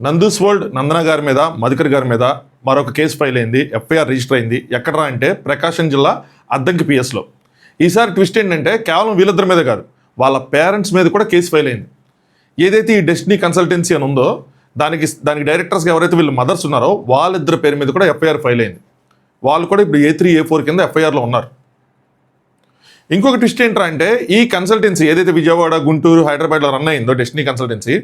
Nandu's world నందన గారి మీద మధుకర్ గారి మీద మరొక కేసు ఫైల్ అయింది. ఎఫ్ఐఆర్ రిజిస్టర్ అయింది. ఎక్కడరా అంటే ప్రకాశం జిల్లా అద్దంకి పిఎస్లో. ఈసారి ట్విస్ట్ ఏంటంటే కేవలం వీళ్ళిద్దరి మీద కాదు, వాళ్ళ పేరెంట్స్ మీద కూడా కేసు ఫైల్ అయింది. ఏదైతే ఈ డెస్టినీ కన్సల్టెన్సీ అని ఉందో దానికి డైరెక్టర్స్గా ఎవరైతే వీళ్ళు మదర్స్ ఉన్నారో వాళ్ళిద్దరి పేరు మీద కూడా ఎఫ్ఐఆర్ ఫైల్ అయింది. వాళ్ళు కూడా ఇప్పుడు A3, A4 కింద ఎఫ్ఐఆర్లో ఉన్నారు. ఇంకొక ట్విస్ట్ ఏంట్రా అంటే ఈ కన్సల్టెన్సీ ఏదైతే విజయవాడ, గుంటూరు, హైదరాబాద్లో రన్ అయిందో డెస్టినీ కన్సల్టెన్సీ,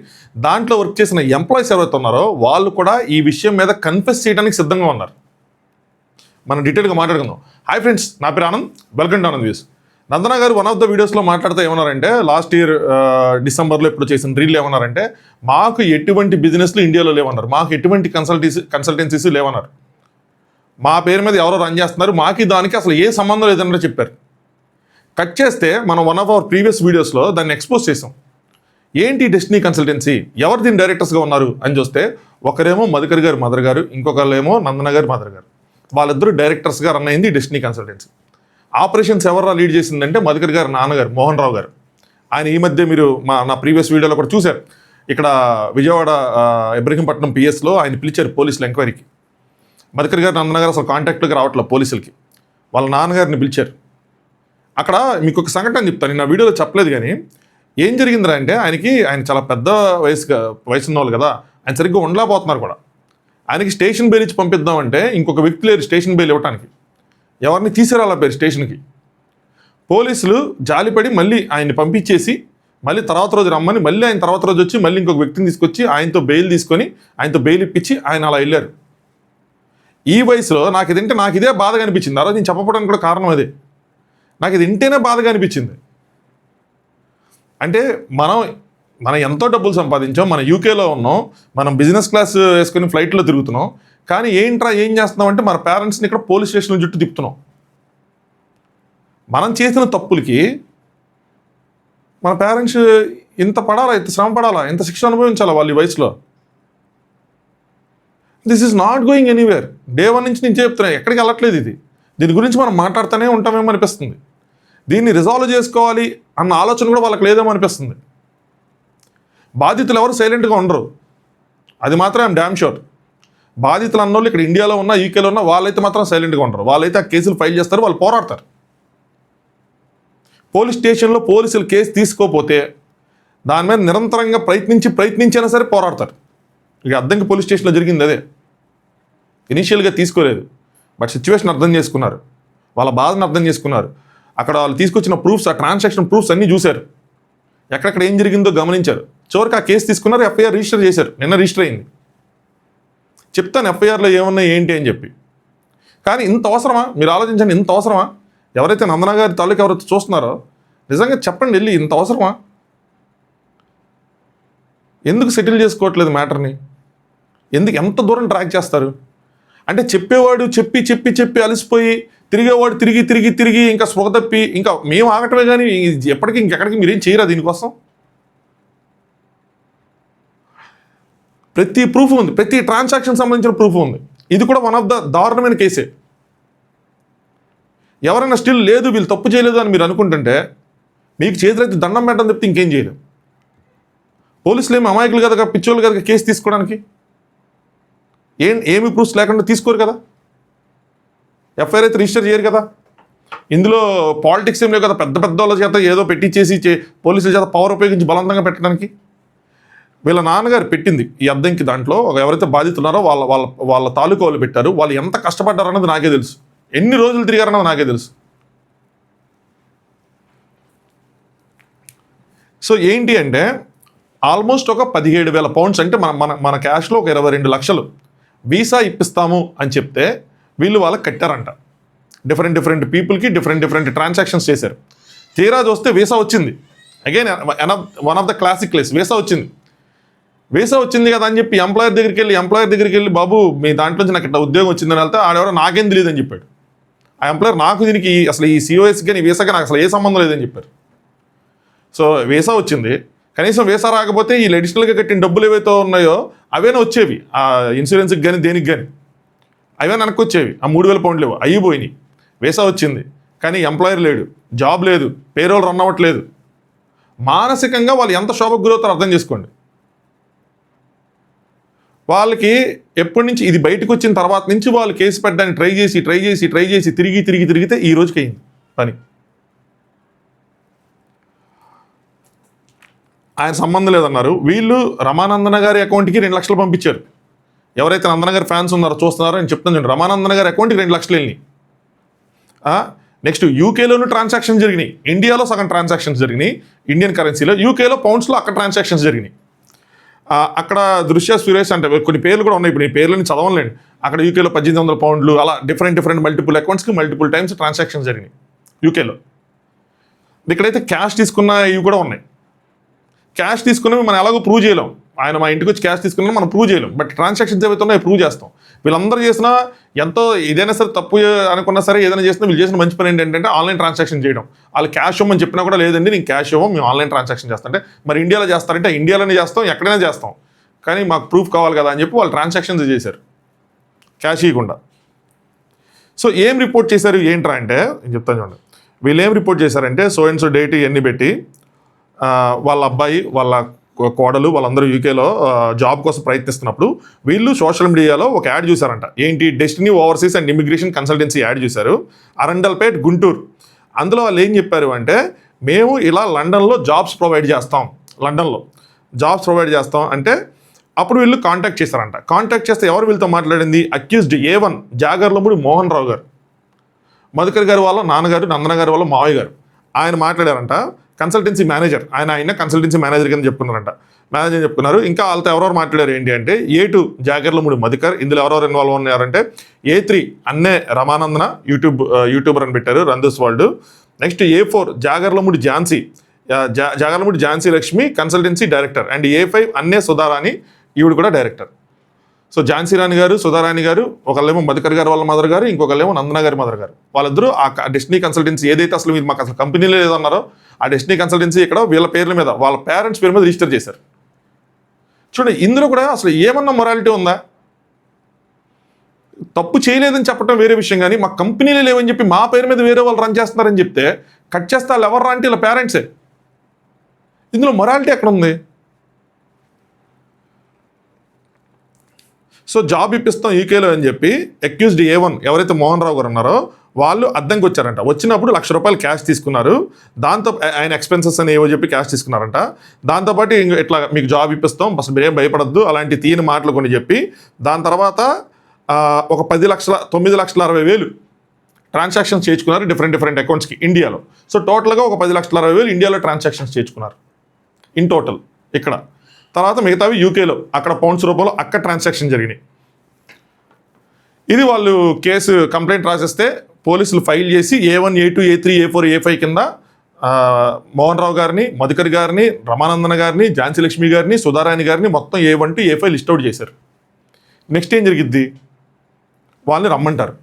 దాంట్లో వర్క్ చేసిన ఎంప్లాయీస్ ఎవరైతే ఉన్నారో వాళ్ళు కూడా ఈ విషయం మీద కన్ఫెస్ చేయడానికి సిద్ధంగా ఉన్నారు. మనం డీటెయిల్గా మాట్లాడుకుందాం. హాయ్ ఫ్రెండ్స్, నా పేరు Anand, welcome to Anand views. Nandana గారు వన్ ఆఫ్ ద వీడియోస్లో మాట్లాడుతూ ఏమన్నారంటే, లాస్ట్ ఇయర్ డిసెంబర్లో ఇప్పుడు చేసిన రీల్ ఏమన్నారంటే, మాకు ఎటువంటి బిజినెస్లు ఇండియాలో లేవన్నారు, మాకు ఎటువంటి కన్సల్టెన్సీస్ లేవన్నారు, మా పేరు మీద ఎవరో రన్ చేస్తున్నారు, మాకు దానికి అసలు ఏ సంబంధం లేదన్నట్టు చెప్పారు. కట్ చేస్తే మనం వన్ ఆఫ్ అవర్ ప్రీవియస్ వీడియోస్లో దాన్ని ఎక్స్పోజ్ చేసాం. ఏంటి డెస్టినీ కన్సల్టెన్సీ, ఎవరు దీని డైరెక్టర్స్గా ఉన్నారు అని చూస్తే, ఒకరేమో మధుకర్ గారు మదర్ గారు, ఇంకొకరేమో నందన గారు మదర్ గారు. వాళ్ళిద్దరూ డైరెక్టర్స్గా రన్ అయింది డెస్టినీ కన్సల్టెన్సీ. ఆపరేషన్స్ ఎవరు లీడ్ చేసిందంటే మధుకర్ గారు నాన్నగారు మోహన్ రావు గారు. ఆయన ఈ మధ్య మీరు నా ప్రీవియస్ వీడియోలో కూడా చూశారు. ఇక్కడ విజయవాడ ఇబ్రహీంపట్నం పిఎస్లో ఆయన పిలిచారు పోలీసులు ఎంక్వైరీకి. మధుకర్ గారు నందన గారు అసలు కాంటాక్ట్లోకి రావట్లేదు పోలీసులకి. వాళ్ళ నాన్నగారిని పిలిచారు. అక్కడ మీకు ఒక సంఘటన చెప్తాను, నేను నా వీడియోలో చెప్పలేదు కానీ ఏం జరిగిందిరా అంటే, ఆయన చాలా పెద్ద వయసు ఉన్న వాళ్ళు కదా, ఆయన సరిగ్గా ఉండలేకపోతున్నారు కూడా. ఆయనకి స్టేషన్ బెయిల్ ఇచ్చి పంపిద్దామంటే ఇంకొక వ్యక్తి లేరు స్టేషన్ బెయిల్ ఇవ్వడానికి. ఎవరిని తీసుకురాలా పేరు స్టేషన్కి. పోలీసులు జాలిపడి మళ్ళీ ఆయన్ని పంపించేసి మళ్ళీ తర్వాత రోజు రమ్మని, మళ్ళీ ఆయన తర్వాత రోజు వచ్చి మళ్ళీ ఇంకొక వ్యక్తిని తీసుకొచ్చి ఆయనతో బెయిల్ తీసుకొని ఆయనతో బెయిల్ ఇప్పించి ఆయన అలా వెళ్ళారు. ఈ వయసులో నాకు ఇదే బాధగా అనిపించింది. ఆ రోజు నేను చెప్పడానికి కూడా కారణం అదే. నాకు ఇది వింటేనే బాధగా అనిపించింది. అంటే మనం ఎంతో డబ్బులు సంపాదించాం, మన యూకేలో ఉన్నాం, మనం బిజినెస్ క్లాస్ వేసుకొని ఫ్లైట్లో తిరుగుతున్నాం, కానీ ఏం చేస్తున్నాం అంటే మన పేరెంట్స్ని ఇక్కడ పోలీస్ స్టేషన్ చుట్టూ తిప్పుతున్నాం. మనం చేసిన తప్పులకి మన పేరెంట్స్ ఇంత పడాలా, ఇంత శ్రమ పడాలా, ఇంత శిక్ష అనుభవించాలా వాళ్ళు ఈ వయసులో? This is not going anywhere. Day 1 నుంచి నేను చెప్తున్నా, ఎక్కడికి వెళ్ళట్లేదు ఇది. దీని గురించి మనం మాట్లాడుతూనే ఉంటామేమో అనిపిస్తుంది. దీన్ని రిజాల్వ్ చేసుకోవాలి అన్న ఆలోచన కూడా వాళ్ళకి లేదేమో అనిపిస్తుంది. బాధితులు ఎవరు సైలెంట్గా ఉండరు, అది మాత్రం ఐఎమ్ డ్యామ్ షూర్. బాధితులు అన్నోళ్ళు ఇక్కడ ఇండియాలో ఉన్న, యూకేలో ఉన్న వాళ్ళైతే మాత్రం సైలెంట్గా ఉండరు. వాళ్ళైతే ఆ కేసులు ఫైల్ చేస్తారు, వాళ్ళు పోరాడతారు. పోలీస్ స్టేషన్లో పోలీసులు కేసు తీసుకోకపోతే దాని మీద నిరంతరంగా ప్రయత్నించైనా సరే పోరాడతారు. ఇక అద్దంకి పోలీస్ స్టేషన్లో జరిగింది అదే. ఇనీషియల్గా తీసుకోలేదు, బట్ సిచ్యువేషన్ అర్థం చేసుకున్నారు, వాళ్ళ బాధను అర్థం చేసుకున్నారు. అక్కడ వాళ్ళు తీసుకొచ్చిన ప్రూఫ్స్, ఆ ట్రాన్సాక్షన్ ప్రూఫ్స్ అన్నీ చూశారు, ఎక్కడెక్కడ ఏం జరిగిందో గమనించారు. చివరికి ఆ కేసు తీసుకున్నారు, ఎఫ్ఐఆర్ రిజిస్టర్ చేశారు. నిన్న రిజిస్టర్ అయింది. చెప్తాను ఎఫ్ఐఆర్లో ఏమున్నాయి ఏంటి అని చెప్పి. కానీ ఇంత అవసరమా? మీరు ఆలోచించండి, ఇంత అవసరమా? ఎవరైతే నందన గారి తాలూకు ఎవరైతే చూస్తున్నారో నిజంగా చెప్పండి, వెళ్ళి ఇంత అవసరమా? ఎందుకు సెటిల్ చేసుకోవట్లేదు మ్యాటర్ని? ఎంత దూరం ట్రాక్ చేస్తారు? అంటే చెప్పేవాడు చెప్పి అలసిపోయి తిరిగేవాడు తిరిగి ఇంకా స్పృహ తప్పి ఇంకా మేము ఆగటమే కానీ ఎప్పటికీ ఇంకెక్కడికి మీరేం చేయరా దీనికోసం? ప్రతి ప్రూఫ్ ఉంది, ప్రతి ట్రాన్సాక్షన్ సంబంధించిన ప్రూఫ్ ఉంది. ఇది కూడా వన్ ఆఫ్ ద దారుణమైన కేసే. ఎవరైనా స్టిల్ లేదు వీళ్ళు తప్పు చేయలేదు అని మీరు అనుకుంటుంటే మీకు చేతులైతే దండం పెట్టడం తప్పితే ఇంకేం చేయలేదు. పోలీసులు ఏమి అమాయకులు కదా, పిచ్చోళ్ళు కదా కేసు తీసుకోవడానికి. ఏమి ప్రూఫ్స్ లేకుండా తీసుకోరు కదా, ఎఫ్ఐఆర్ అయితే రిజిస్టర్ చేయరు కదా. ఇందులో పాలిటిక్స్ ఏం లేవు కదా, పెద్ద వాళ్ళ చేత ఏదో పెట్టించేసి పోలీసుల చేత పవర్ ఉపయోగించి బలవంతంగా పెట్టడానికి. వీళ్ళ నాన్నగారు పెట్టింది ఈ అద్దంకి. దాంట్లో ఎవరైతే బాధితున్నారో వాళ్ళ తాలూకు వాళ్ళు పెట్టారు. వాళ్ళు ఎంత కష్టపడ్డారన్నది నాకే తెలుసు, ఎన్ని రోజులు తిరిగారన్నది నాకే తెలుసు. సో ఏంటి అంటే ఆల్మోస్ట్ ఒక 17,000 పౌండ్స్, అంటే మన క్యాష్లో ఒక 22 లక్షలు వీసా ఇప్పిస్తాము అని చెప్తే వీళ్ళు వాళ్ళకి కట్టారంట. డిఫరెంట్ పీపుల్కి డిఫరెంట్ ట్రాన్సాక్షన్స్ చేశారు. తీరా చూస్తే వీసా వచ్చింది. Again one of the classic case, visa వచ్చింది కదా అని చెప్పి ఎంప్లాయర్ దగ్గరికి వెళ్ళి బాబు మీ దాంట్లో నుంచి నాకు ఇట్లా ఉద్యోగం వచ్చిందని వెళ్తే ఆడెవరో నాకేం తెలియదు అని చెప్పాడు. ఆ ఎంప్లాయర్ నాకు దీనికి అసలు ఈ COS కానీ వీసాకి నాకు అసలు ఏ సంబంధం లేదని చెప్పారు. సో వీసా వచ్చింది, కనీసం వీసా రాకపోతే ఈ అడిషనల్గా కట్టిన డబ్బులు ఏవైతే ఉన్నాయో అవేనా వచ్చేవి, ఆ ఇన్సూరెన్స్కి కానీ దేనికి కానీ అవే వెనక్కి వచ్చేవి. ఆ 3,000 పౌండ్లు లేవు, అయిపోయినాయి. వీసా వచ్చింది కానీ ఎంప్లాయర్ లేడు, జాబ్ లేదు, పేరోల్ రన్ అవ్వట్లేదు. మానసికంగా వాళ్ళు ఎంత శోభకు గురవుతారో అర్థం చేసుకోండి. వాళ్ళకి ఎప్పటి నుంచి ఇది బయటకు వచ్చిన తర్వాత నుంచి వాళ్ళు కేసు పెట్టడానికి ట్రై చేసి తిరిగితే ఈ రోజుకి అయింది పని. ఆయన సంబంధం లేదన్నారు. వీళ్ళు రమానందన గారి అకౌంట్కి 2 లక్షలు పంపించారు. ఎవరైతే నందన గారి ఫ్యాన్స్ ఉన్నారో చూస్తున్నారో నేను చెప్తాను చూడండి, రమానందన గారి అకౌంట్కి 2 లక్షలు వెళ్ళినాయి. నెక్స్ట్ యూకేలోనూ ట్రాన్సాక్షన్స్ జరిగినాయి, ఇండియాలో సగం ట్రాన్సాక్షన్స్ జరిగినాయి ఇండియన్ కరెన్సీలో, యూకేలో పౌండ్స్లో అక్కడ ట్రాన్సాక్షన్స్ జరిగినాయి. అక్కడ దృశ్య సురేష్ అంటే కొన్ని పేర్లు కూడా ఉన్నాయి, ఇప్పుడు ఈ పేర్లని చదవలేండి. అక్కడ యూకేలో 1800 పౌండ్లు అలా డిఫరెంట్ మల్టిపుల్ అకౌంట్స్కి మల్టిపుల్ టైమ్స్ ట్రాన్సాక్షన్స్ జరిగినాయి యూకేలో. ఇక్కడైతే క్యాష్ తీసుకున్న ఇవి కూడా ఉన్నాయి. క్యాష్ తీసుకున్నవి మనం ఎలాగో ప్రూవ్ చేయలేం, ఆయన మా ఇంటికి వచ్చి క్యాష్ తీసుకున్నా మనం ప్రూవ్ చేయలేం, బట్ ట్రాన్సాక్షన్స్ ఏవైతే ఉన్నాయో ప్రూవ్ చేస్తాం. వీళ్ళందరూ చేసినా ఎంతో ఏదైనా సరే తప్పు అనుకున్నా సరే ఏదైనా చేసినా వీళ్ళు చేసిన మంచి పని ఏంటంటే ఆన్లైన్ ట్రాన్సాక్షన్ చేయడం. వాళ్ళు క్యాష్ ఇవ్వమని చెప్పినా కూడా లేదండి నేను క్యాష్ ఇవ్వం, మేము ఆన్లైన్ ట్రాన్సాక్షన్ చేస్తాం. అంటే మరి ఇండియాలో చేస్తారంటే ఇండియాలోనే చేస్తాం, ఎక్కడైనా చేస్తాం, కానీ మాకు ప్రూఫ్ కావాలి కదా అని చెప్పి వాళ్ళు ట్రాన్సాక్షన్స్ చేశారు క్యాష్ ఇవ్వకుండా. సో ఏం రిపోర్ట్ చేశారు ఏంట్రా అంటే నేను చెప్తాను చూడండి. వీళ్ళు ఏం రిపోర్ట్ చేశారంటే సో అండ్ సో డేట్ ఇవన్నీ పెట్టి వాళ్ళ అబ్బాయి వాళ్ళ కోడలు వాళ్ళందరూ యూకేలో జాబ్ కోసం ప్రయత్నిస్తున్నప్పుడు వీళ్ళు సోషల్ మీడియాలో ఒక యాడ్ చూసారంట. ఏంటి, destiny overseas and immigration consultancy add చూశారు, అరండల్పేట్ గుంటూరు. అందులో వాళ్ళు ఏం చెప్పారు అంటే మేము ఇలా లండన్లో జాబ్స్ ప్రొవైడ్ చేస్తాం అంటే అప్పుడు వీళ్ళు కాంటాక్ట్ చేశారంట. కాంటాక్ట్ చేస్తే ఎవరు వీళ్ళతో మాట్లాడింది, అక్యూజ్డ్ A1 జాగర్లమూడి మోహన్ రావు గారు, మధుకర్ గారి వాళ్ళ నాన్నగారు, నందన గారి వాళ్ళ మావయ్య గారు. ఆయన మాట్లాడారంట. కన్సల్టెన్సీ మేనేజర్ ఆయన కన్సల్టెన్సీ మేనేజర్ కింద చెప్పుకున్నారంట, మేనేజర్ చెప్పుకున్నారు. ఇంకా వాళ్ళతో ఎవరెవరు మాట్లాడారు ఏంటి అంటే A2 జాగర్లమూడి మధుకర్, ఇందులో ఎవరెవరు ఇన్వాల్వ్ ఉన్నారంటే A3 అన్నే రమానందన యూట్యూబర్ అని పెట్టారు రందూస్ world. Next A4 Jagarlamudi Jhansi Lakshmi consultancy director, and A5 Anne Sudharani, ఈవిడ కూడా డైరెక్టర్. సో ఝాన్సీ రాణి గారు, సుధారాణి గారు, ఒకళ్ళేమో మధుకర్ గారు వాళ్ళ మదర్ గారు, ఇంకొకళ్ళేమో నందన గారి మదర్ గారు. వాళ్ళిద్దరూ ఆ డెస్టినీ కన్సల్టెన్సీ ఏదైతే అసలు మీరు మాకు అసలు కంపెనీలో లేదన్నారో ఆ డెస్టినీ కన్సల్టెన్సీ ఇక్కడ వీళ్ళ పేర్ల మీద వాళ్ళ పేరెంట్స్ పేరు మీద రిజిస్టర్ చేశారు. చూడండి, ఇందులో కూడా అసలు ఏమన్నా మొరాలిటీ ఉందా? తప్పు చేయలేదని చెప్పడం వేరే విషయం, కానీ మా కంపెనీలు లేవని చెప్పి మా పేరు మీద వేరే వాళ్ళు రన్ చేస్తున్నారని చెప్తే కట్ చేస్తే వాళ్ళు ఎవరు అంటే వీళ్ళ పేరెంట్సే. ఇందులో మొరాలిటీ ఎక్కడ ఉంది? సో జాబ్ ఇప్పిస్తాం యూకేలో అని చెప్పి అక్యూజ్డ్ A1 ఎవరైతే మోహన్ రావు గారు ఉన్నారో వాళ్ళు అద్దంకి వచ్చారంట. వచ్చినప్పుడు ₹1,00,000 క్యాష్ తీసుకున్నారు. దాంతో ఆయన ఎక్స్పెన్సెస్ అని ఏవో చెప్పి క్యాష్ తీసుకున్నారంట. దాంతోపాటు ఇట్లా మీకు జాబ్ ఇప్పిస్తాం, అసలు మీరేం భయపడద్దు అలాంటి తీయని మాటలు కొన్ని చెప్పి దాని తర్వాత ఒక 9,60,60,000 ట్రాన్సాక్షన్స్ చేర్చుకున్నారు డిఫరెంట్ అకౌంట్స్కి ఇండియాలో. సో టోటల్గా ఒక 10,60,60,000 ఇండియాలో ట్రాన్సాక్షన్స్ చేర్చుకున్నారు ఇన్ టోటల్ ఇక్కడ. తర్వాత మిగతావి యూకేలో అక్కడ పౌండ్స్ రూపంలో అక్కడ ట్రాన్సాక్షన్ జరిగినాయి. ఇది వాళ్ళు కేసు కంప్లైంట్ రాసేస్తే పోలీసులు ఫైల్ చేసి A1, A2, A3, A4, A5 కింద మోహన్ రావు గారిని, మధుకర్ గారిని, రమానందన గారిని, ఝాన్సీ లక్ష్మి గారిని, సుధారాణి గారిని మొత్తం A1 to A5 list out చేశారు. నెక్స్ట్ ఏం జరిగిద్ది, వాళ్ళని రమ్మంటారు,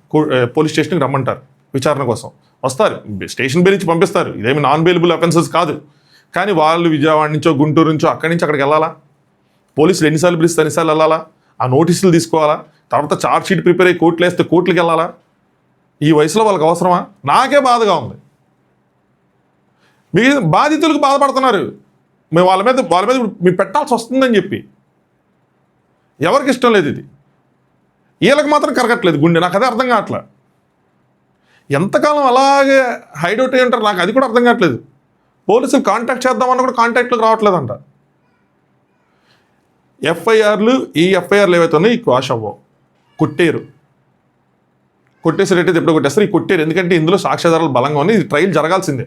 పోలీస్ స్టేషన్కి రమ్మంటారు విచారణ కోసం. వస్తారు, స్టేషన్ బెయిల్ ఇచ్చి పంపిస్తారు. ఇదేమి నాన్ బెయిలబుల్ అఫెన్సెస్ కాదు. కానీ వాళ్ళు విజయవాడ నుంచో గుంటూరు నుంచో అక్కడి నుంచి అక్కడికి వెళ్ళాలా, పోలీసులు ఎన్నిసార్లు పిలిస్తే ఎన్నిసార్లు వెళ్ళాలా, ఆ నోటీసులు తీసుకోవాలా, తర్వాత ఛార్జ్ షీట్ ప్రిపేర్ అయ్యి కోర్టులు వేస్తే కోర్టులకు వెళ్ళాలా. ఈ వయసులో వాళ్ళకి అవసరమా? నాకే బాధగా ఉంది. మీ బాధితులకు బాధపడుతున్నారు, మేము వాళ్ళ మీద మీరు పెట్టాల్సి వస్తుందని చెప్పి. ఎవరికి ఇష్టం లేదు ఇది, వీళ్ళకి మాత్రం కరగట్లేదు గుండె. నాకు అదే అర్థం కావట్లే. ఎంతకాలం అలాగే హైడౌట్ అయ్యి ఉంటారు, నాకు అది కూడా అర్థం కావట్లేదు. పోలీసులు కాంటాక్ట్ చేద్దామన్నా కూడా కాంటాక్ట్లోకి రావట్లేదంట. ఈ ఎఫ్ఐఆర్లు ఏవైతే ఉన్నాయో ఈ క్వాష్ అవ్వవు, కొట్టేసేటైతే ఎప్పుడు కొట్టేస్తారు. ఈ కొట్టేరు ఎందుకంటే ఇందులో సాక్ష్యాధారాలు బలంగా ఉన్నాయి, ఇది ట్రయల్ జరగాల్సిందే.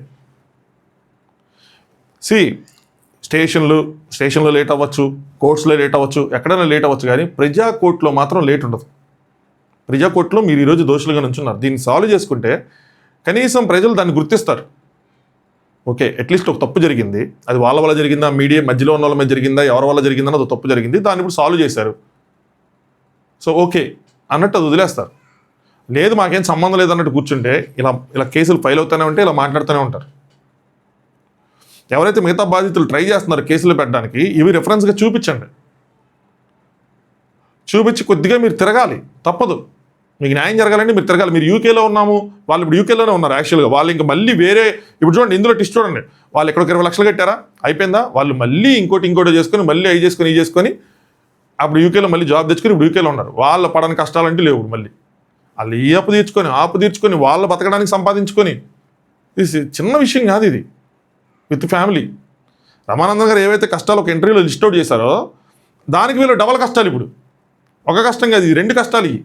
స్టేషన్లో లేట్ అవ్వచ్చు, కోర్ట్స్లో లేట్ అవ్వచ్చు, ఎక్కడైనా లేట్ అవ్వచ్చు, కానీ ప్రజా కోర్టులో మాత్రం లేట్ ఉండదు. ప్రజా కోర్టులో మీరు ఈరోజు దోషులుగా నుంచున్నారు, దీన్ని సాల్వ్ చేసుకుంటే కనీసం ప్రజలు దాన్ని గుర్తిస్తారు. ఓకే, అట్లీస్ట్ ఒక తప్పు జరిగింది, అది వాళ్ళ వల్ల జరిగిందా, మీడియా మధ్యలో ఉన్న వాళ్ళ మీద జరిగిందా, ఎవరి వల్ల జరిగిందని అది తప్పు జరిగింది, దాన్ని ఇప్పుడు సాల్వ్ చేశారు, సో ఓకే అన్నట్టు అది వదిలేస్తారు. లేదు మాకేం సంబంధం లేదన్నట్టు కూర్చుంటే ఇలా కేసులు ఫైల్ అవుతూనే ఉంటే ఇలా మాట్లాడుతూనే ఉంటారు. ఎవరైతే మిగతా బాధితులు ట్రై చేస్తున్నారు కేసులు పెట్టడానికి, ఇవి రెఫరెన్స్గా చూపించండి. చూపించి కొద్దిగా మీరు తిరగాలి, తప్పదు. మీకు న్యాయం జరగాలంటే మీరు తిరగాలి. మీరు యూకేలో ఉన్నాము, వాళ్ళు ఇప్పుడు యూకేలోనే ఉన్నారు యాక్చువల్గా. వాళ్ళు ఇంకా మళ్ళీ వేరే, ఇప్పుడు చూడండి ఇందులో టిస్ట్ చూడండి, వాళ్ళు ఇక్కడ 20 లక్షలు కట్టారా, అయిపోయిందా, వాళ్ళు మళ్ళీ ఇంకోటి చేసుకొని మళ్ళీ అవి చేసుకొని అప్పుడు యూకేలో మళ్ళీ జాబ్ తెచ్చుకొని ఇప్పుడు యూకేలో ఉన్నారు. వాళ్ళు పడని కష్టాలంటూ లేవు. మళ్ళీ వాళ్ళు ఈ ఆపు తీర్చుకొని వాళ్ళు బతకడానికి సంపాదించుకొని, ఇది చిన్న విషయం కాదు ఇది. విత్ ఫ్యామిలీ రమానందన్ గారు ఏవైతే కష్టాలు ఒక ఇంటర్వ్యూలో లిస్ట్ అవుట్ చేశారో దానికి వీళ్ళు డబల్ కష్టాలు. ఇప్పుడు ఒక కష్టం కాదు, ఇది 2 కష్టాలు. ఇవి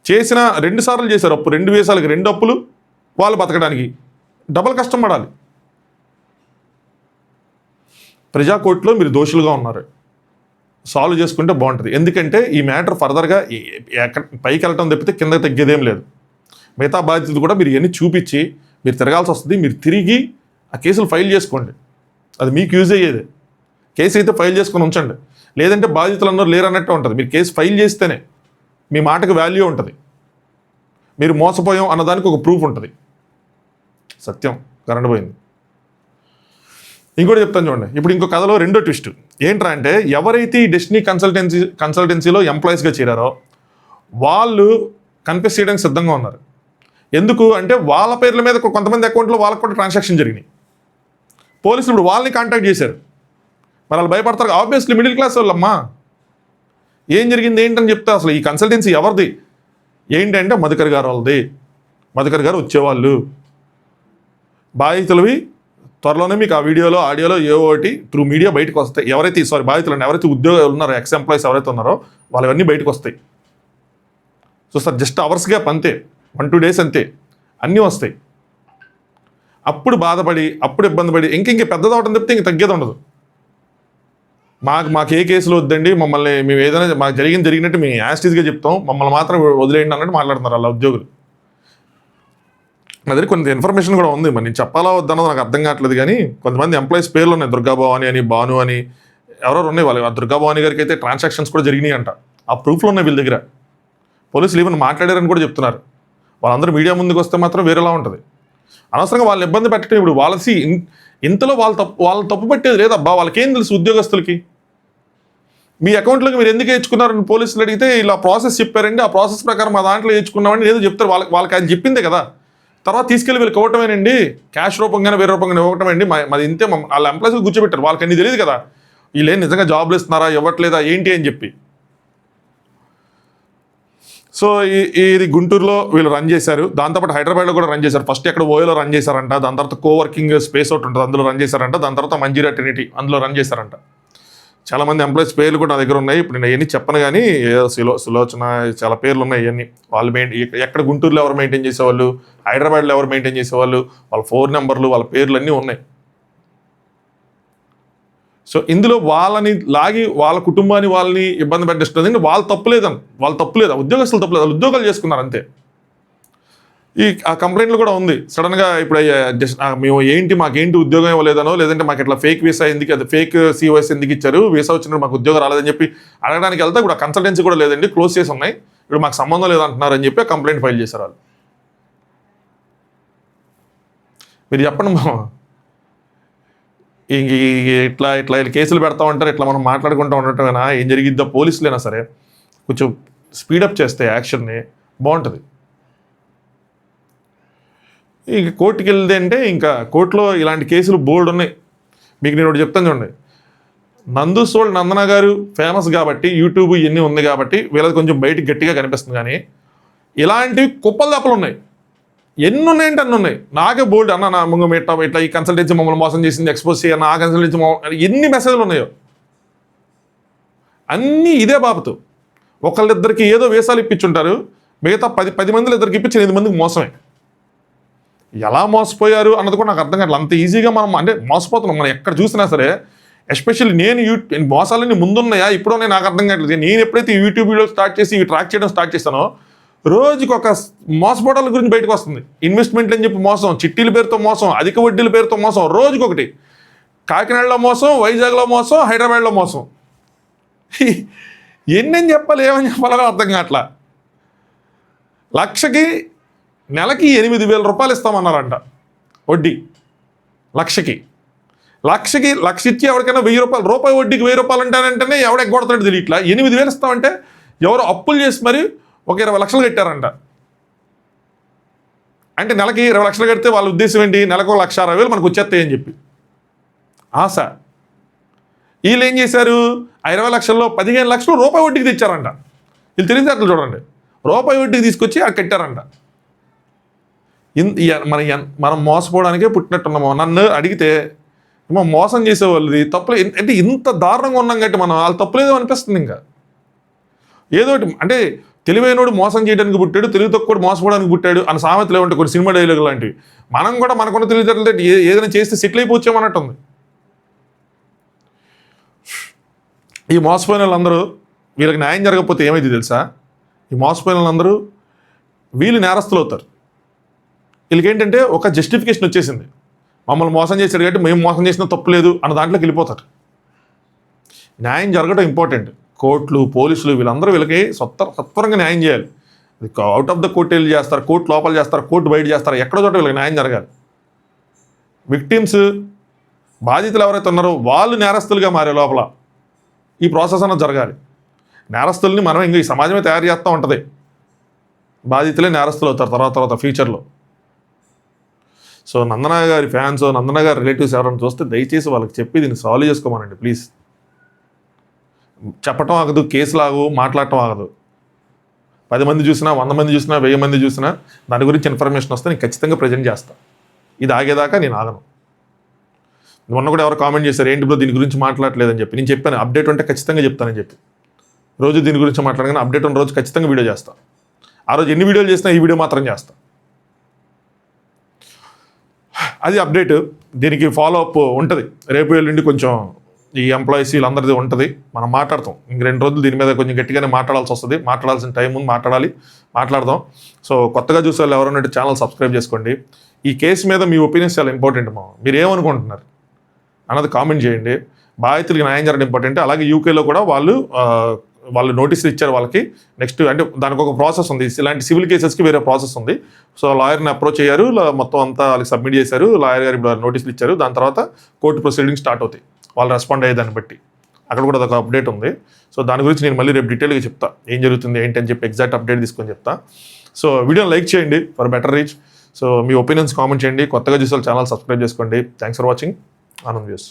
చేసిన 2 సార్లు చేశారు అప్పు, 2 వేసాలకి 2 అప్పులు, వాళ్ళు బతకడానికి డబల్ కష్టం పడాలి. ప్రజా కోర్టులో మీరు దోషులుగా ఉన్నారు, సాల్వ్ చేసుకుంటే బాగుంటుంది. ఎందుకంటే ఈ మ్యాటర్ ఫర్దర్గా పైకి వెళ్ళటం తప్పితే కింద తగ్గేదేం లేదు. మిగతా బాధ్యత కూడా మీరు ఇవన్నీ చూపించి మీరు తిరగాల్సి వస్తుంది. మీరు తిరిగి ఆ కేసులు ఫైల్ చేసుకోండి, అది మీకు యూజ్ అయ్యేది. కేసు అయితే ఫైల్ చేసుకొని ఉంచండి, లేదంటే బాధితులు అన్నారు లేరు అన్నట్టు ఉంటుంది. మీరు కేసు ఫైల్ చేస్తేనే మీ మాటకు వాల్యూ ఉంటుంది, మీరు మోసపోయాం అన్నదానికి ఒక ప్రూఫ్ ఉంటుంది. సత్యం కరెంట్ పోయింది. ఇంకోటి చెప్తాను చూడండి. ఇప్పుడు ఇంకో కథలో రెండో ట్విస్ట్ ఏంట్రా అంటే, ఎవరైతే ఈ డెస్టినీ కన్సల్టెన్సీలో ఎంప్లాయీస్గా చేరారో వాళ్ళు కన్ఫెస్ చేయడానికి సిద్ధంగా ఉన్నారు. ఎందుకు అంటే వాళ్ళ పేర్ల మీద కొంతమంది అకౌంట్లో వాళ్ళకు కూడా ట్రాన్సాక్షన్ జరిగినాయి. పోలీసులు ఇప్పుడు వాళ్ళని కాంటాక్ట్ చేశారు. మరి వాళ్ళు భయపడతారు. ఆబ్వియస్లీ మిడిల్ క్లాస్ వాళ్ళమ్మా. ఏం జరిగింది ఏంటని చెప్తే అసలు ఈ కన్సల్టెన్సీ ఎవరిది ఏంటంటే మధుకర్ గారు వాళ్ళది. మధుకర్ గారు వచ్చేవాళ్ళు బాధితులవి. త్వరలోనే మీకు ఆ వీడియోలో ఆడియోలో ఒకటి త్రూ మీడియా బయటకు వస్తాయి. బాధితులు ఎవరైతే ఉద్యోగాలు ఉన్నారో, ఎక్స్ ఎంప్లాయీస్ ఎవరైతే ఉన్నారో వాళ్ళవన్నీ బయటకు వస్తాయి. So sir just hours gap అంతే, 1-2 days అంతే, అన్నీ వస్తాయి. అప్పుడు బాధపడి అప్పుడు ఇబ్బంది పడి ఇంక పెద్దదవటం తప్పితే ఇంక తగ్గేది ఉండదు. మాకు ఏ కేసులు వద్దండి, మమ్మల్ని మేము ఏదైనా మాకు జరిగినట్టు మేము యాస్టీస్గా చెప్తాం, మమ్మల్ని మాత్రం వదిలేయండి అన్నట్టు మాట్లాడుతున్నారు వాళ్ళ ఉద్యోగులు. నా దగ్గర కొంత ఇన్ఫర్మేషన్ కూడా ఉంది, మరి నేను చెప్పాలా వద్దన్నది నాకు అర్థం కావట్లేదు. కానీ కొంతమంది ఎంప్లాయీస్ పేర్లు ఉన్నాయి, దుర్గాభవాని అని, భాను అని, ఎవరెవరు ఉన్నాయి. వాళ్ళు ఆ దుర్గాభవాని గారికి అయితే ట్రాన్సాక్షన్స్ కూడా జరిగినాయి అంట. ఆ ప్రూఫ్లు ఉన్నాయి వీళ్ళ దగ్గర. పోలీసులు ఈవెన్ మాట్లాడారని కూడా చెప్తున్నారు. వాళ్ళందరూ మీడియా ముందుకు వస్తే మాత్రం వేరేలా ఉంటుంది. అనవసరంగా వాళ్ళని ఇబ్బంది పెట్టడం. ఇప్పుడు వాళ్ళసి ఇంతలో వాళ్ళు తప్పు పట్టేది లేదబ్బా. వాళ్ళకేం తెలుసు ఉద్యోగస్తులకి? మీ అకౌంట్లోకి మీరు ఎందుకు వేయించుకున్నారని పోలీసులు అడిగితే ఇలా ప్రాసెస్ చెప్పారండి, ఆ ప్రాసెస్ ప్రకారం మా దాంట్లో వేయించుకున్నామని ఏదో చెప్తారు. వాళ్ళకి అది చెప్పిందే కదా. తర్వాత తీసుకెళ్ళి వీళ్ళకి ఇవ్వటమేనండి, క్యాష్ రూపంగానే వేరే రూపంగానే ఇవ్వటమేండి. మాది ఇంతే. వాళ్ళ ఎంప్లాయీస్ కూర్చోబెట్టారు. వాళ్ళకి అన్ని తెలియదు కదా వీళ్ళు ఏం నిజంగా జాబ్లు ఇస్తున్నారా ఇవ్వట్లేదా ఏంటి అని చెప్పి. సో ఇది గుంటూరులో వీళ్ళు రన్ చేశారు. దాంతోపాటు హైదరాబాద్లో కూడా రన్ చేశారు. ఫస్ట్ ఎక్కడ ఓయోలో రన్ చేశారంట, దాని తర్వాత కోవర్కింగ్ స్పేస్ ఒకటి ఉంటుంది అందులో రన్ చేశారంట, దాని తర్వాత మంజీరా ట్రినిటీ అందులో రన్ చేశారంట. చాలామంది ఎంప్లాయీస్ పేర్లు కూడా నా దగ్గర ఉన్నాయి. ఇప్పుడు నేను అవన్నీ చెప్పను కానీ సులోచన చాలా పేర్లు ఉన్నాయి. ఇవన్నీ వాళ్ళు ఎక్కడ గుంటూరులో ఎవరు మెయింటైన్ చేసేవాళ్ళు, హైదరాబాద్లో ఎవరు మెయింటైన్ చేసేవాళ్ళు, వాళ్ళ ఫోన్ నెంబర్లు, వాళ్ళ పేర్లు అన్నీ ఉన్నాయి. సో ఇందులో వాళ్ళని లాగి వాళ్ళ కుటుంబాన్ని వాళ్ళని ఇబ్బంది పెట్టిస్తుంది. వాళ్ళు తప్పులేదు, ఉద్యోగస్తులు తప్పులేదు, వాళ్ళు ఉద్యోగాలు చేసుకున్నారు అంతే. ఆ కంప్లైంట్లు కూడా ఉంది. సడన్గా ఇప్పుడు మేము మాకేంటి ఉద్యోగం ఇవ్వలేదనో, లేదంటే మాకు ఇట్లా ఫేక్ వీసా ఎందుకు, అది ఫేక్ COS ఎందుకు ఇచ్చారు, వీసా వచ్చినప్పుడు మాకు ఉద్యోగం రాలేదని చెప్పి అడగడానికి వెళ్తే ఇప్పుడు కన్సల్టెన్సీ కూడా లేదండి, క్లోజ్ చేసి ఉన్నాయి, ఇప్పుడు మాకు సంబంధం లేదంటున్నారని చెప్పి కంప్లైంట్ ఫైల్ చేశారు వాళ్ళు. మీరు చెప్పండి మా ఇట్లా కేసులు పెడతా ఉంటారు, ఇట్లా మనం మాట్లాడుకుంటూ ఉండటమేనా, ఏం జరిగిద్దా? పోలీసులైనా సరే కొంచెం స్పీడప్ చేస్తే యాక్షన్ని బాగుంటుంది. ఇంక కోర్టుకి వెళ్తే అంటే ఇంకా కోర్టులో ఇలాంటి కేసులు బోల్డ్ ఉన్నాయి. మీకు నేను ఒకటి చెప్తాను చూడండి. నందూసోల్డ్ నందన గారు ఫేమస్ కాబట్టి, యూట్యూబ్ ఇవన్నీ ఉంది కాబట్టి వీళ్ళది కొంచెం బయటికి గట్టిగా కనిపిస్తుంది. కానీ ఇలాంటివి కుప్పలు దప్పలు ఉన్నాయి. ఎన్ని ఉన్నాయంటే అన్ని ఉన్నాయి. నాకే బోల్డ్ అన్న నా ముందు ఇట్లా ఈ కన్సల్టెన్సీ మమ్మల్ని మోసం చేసింది, ఎక్స్పోజ్ చేయన్న, ఆ కన్సల్టెన్సీ ఎన్ని మెసేజ్లు ఉన్నాయో అన్నీ ఇదే బాబుతో. ఒకళ్ళిద్దరికి ఏదో వేసాలు ఇప్పించుంటారు, మిగతా 10 మందిలో ఇద్దరికి ఇప్పించి 8 మందికి మోసమే. ఎలా మోసపోయారు అన్నది కూడా నాకు అర్థం కావట్లేదు. అంత ఈజీగా మనం అంటే మోసపోతున్నాం మనం ఎక్కడ చూసినా సరే. ఎస్పెషల్లీ నేను మోసాలన్నీ ముందున్నాయా ఇప్పుడు నాకు అర్థం కావట్లేదు. నేను ఎప్పుడైతే యూట్యూబ్ వీడియోలు స్టార్ట్ చేసి ఇవి ట్రాక్ చేయడం స్టార్ట్ చేస్తానో రోజుకి ఒక మోసపోవడాల గురించి బయటకు వస్తుంది. ఇన్వెస్ట్మెంట్లు అని చెప్పి మోసం, చిట్టీల పేరుతో మోసం, అధిక వడ్డీల పేరుతో మోసం, రోజుకొకటి. కాకినాడలో మోసం, వైజాగ్లో మోసం, హైదరాబాద్లో మోసం. ఎన్నని చెప్పాలి, ఏమని చెప్పాలో అర్థం కావట్లా. లక్షకి నెలకి 8,000 రూపాయలు ఇస్తామన్నారంట వడ్డీ. లక్షకి లక్ష ఇచ్చి ఎవరికైనా 1,000 రూపాయలు, రూపాయి వడ్డీకి 1,000 రూపాయలు అంటానంటేనే ఎవడ ఎగ్గొడతాడు తెలియట్లా. 8,000 ఇస్తామంటే ఎవరు అప్పులు చేసి మరి ఒక 20 లక్షలు కట్టారంట. అంటే నెలకి 20 లక్షలు కడితే వాళ్ళ ఉద్దేశం ఏంటి, నెలకు 1,60,000 మనకు వచ్చేస్తాయని చెప్పి ఆశ. వీళ్ళు ఏం చేశారు, ఆ 20 లక్షల్లో 15 లక్షలు రూపాయి వడ్డీకి తెచ్చారంట. వీళ్ళు తెలివితేటలు చూడండి, రూపాయి వడ్డీకి తీసుకొచ్చి అక్కడ కట్టారంట. మనం మోసపోవడానికే పుట్టినట్టున్నాము. నన్ను అడిగితే మోసం చేసేవాళ్ళది తప్పులే, అంటే ఇంత దారుణంగా ఉన్నాం కాబట్టి మనం వాళ్ళు తప్పులేదో అనిపిస్తుంది. ఇంకా ఏదో అంటే తెలివైనోడు మోసం చేయడానికి పుట్టాడు, తెలివి తక్కువ మోసపోవడానికి పుట్టాడు అన్న సామెతలు ఏమంటే కొన్ని సినిమా డైలాగ్ లాంటివి. మనం కూడా మనకున్న తెలివితేటలతో ఏదైనా చేస్తే సెటిల్ అయిపోవచ్చామన్నట్టుంది. ఈ మోసపోయిన వాళ్ళందరూ, వీళ్ళకి న్యాయం జరగకపోతే ఏమైంది తెలుసా? ఈ మోసపోయిన వాళ్ళందరూ వీళ్ళు నేరస్తులు అవుతారు. వీళ్ళకి ఏంటంటే ఒక జస్టిఫికేషన్ వచ్చేసింది, మమ్మల్ని మోసం చేశారు కాబట్టి మేము మోసం చేసిన తప్పు లేదు అన్న దాంట్లోకి వెళ్ళిపోతారు. న్యాయం జరగడం ఇంపార్టెంట్. కోర్టులు, పోలీసులు వీళ్ళందరూ వీళ్ళకి సత్వరంగా న్యాయం చేయాలి. అవుట్ ఆఫ్ ద కోర్ట్ వెళ్ళి చేస్తారు, కోర్టు లోపల చేస్తారు, కోర్టు బయట చేస్తారు, ఎక్కడో చోట వీళ్ళకి న్యాయం జరగాలి. విక్టిమ్స్, బాధితులు ఎవరైతే ఉన్నారో వాళ్ళు నేరస్తులుగా మారే లోపల ఈ ప్రాసెస్ అన్నది జరగాలి. నేరస్తుల్ని మనం ఇంకా ఈ సమాజమే తయారు చేస్తూ ఉంటుంది. బాధితులే నేరస్తులు అవుతారు తర్వాత ఫ్యూచర్లో. సో నందన గారి ఫ్యాన్స్, నందన గారి రిలేటివ్స్ ఎవరైనా చూస్తే దయచేసి వాళ్ళకి చెప్పి దీన్ని సాల్వ్ చేసుకోమనండి ప్లీజ్. చెప్పటం ఆగదు, కేసులు ఆగవు, మాట్లాడటం ఆగదు. 10 మంది చూసినా, 100 మంది చూసినా, 1000 మంది చూసినా దాని గురించి ఇన్ఫర్మేషన్ వస్తే నేను ఖచ్చితంగా ప్రజెంట్ చేస్తాను. ఇది ఆగేదాకా నేను ఆగను. మొన్న కూడా ఎవరు కామెంట్ చేశారు, ఏంటి బ్రో దీని గురించి మాట్లాడలేదని చెప్పి. నేను చెప్పాను అప్డేట్ ఉంటే ఖచ్చితంగా చెప్తానని చెప్పి. రోజు దీని గురించి మాట్లాడగానే అప్డేట్ ఉన్న రోజు ఖచ్చితంగా వీడియో చేస్తాను. ఆ రోజు ఎన్ని వీడియోలు చేసినా ఈ వీడియో మాత్రం చేస్తాను. అది అప్డేట్. దీనికి ఫాలో అప్ ఉంటుంది. రేపు ఎల్లుండి కొంచెం ఈ ఎంప్లాయీస్ వీళ్ళందరిది ఉంటుంది. మనం మాట్లాడతాం. ఇంక 2 రోజులు దీని మీద కొంచెం గట్టిగానే మాట్లాడాల్సి వస్తుంది. మాట్లాడాల్సిన టైం ఉంది, మాట్లాడదాం. సో కొత్తగా చూసే వాళ్ళు ఎవరైనా ఛానల్ సబ్స్క్రైబ్ చేసుకోండి. ఈ కేసు మీద మీ ఒపీనియన్స్ చాలా ఇంపార్టెంట్. మీరు ఏమనుకుంటున్నారు అన్నది కామెంట్ చేయండి. బాధితులకి న్యాయం జరగడం ఇంపార్టెంట్. అలాగే యూకేలో కూడా వాళ్ళు నోటీసులు ఇచ్చారు వాళ్ళకి. నెక్స్ట్ అంటే దానికి ఒక ప్రాసెస్ ఉంది. ఇలాంటి సివిల్ కేసెస్కి వేరే ప్రాసెస్ ఉంది. సో లాయర్ని అప్రోచ్ అయ్యారు, మొత్తం అంతా వాళ్ళకి సబ్మిట్ చేశారు. లాయర్ గారు ఇప్పుడు నోటీసులు ఇచ్చారు. దాని తర్వాత కోర్టు ప్రొసీడింగ్ స్టార్ట్ అవుతాయి. వాళ్ళు రెస్పాండ్ అయ్యేదాన్ని బట్టి అక్కడ కూడా ఒక అప్డేట్ ఉంది. సో దాని గురించి నేను మళ్ళీ రేపు డీటెయిల్గా చెప్తా, ఏం జరుగుతుంది ఏంటి అని చెప్పి ఎగ్జాక్ట్ అప్డేట్ తీసుకొని చెప్తా. సో వీడియోని లైక్ చేయండి for better reach. So me opinions comment చేయండి. కొత్తగా చూసే ఛానల్ సబ్స్క్రైబ్ చేసుకోండి. Thanks for watching. Anand views.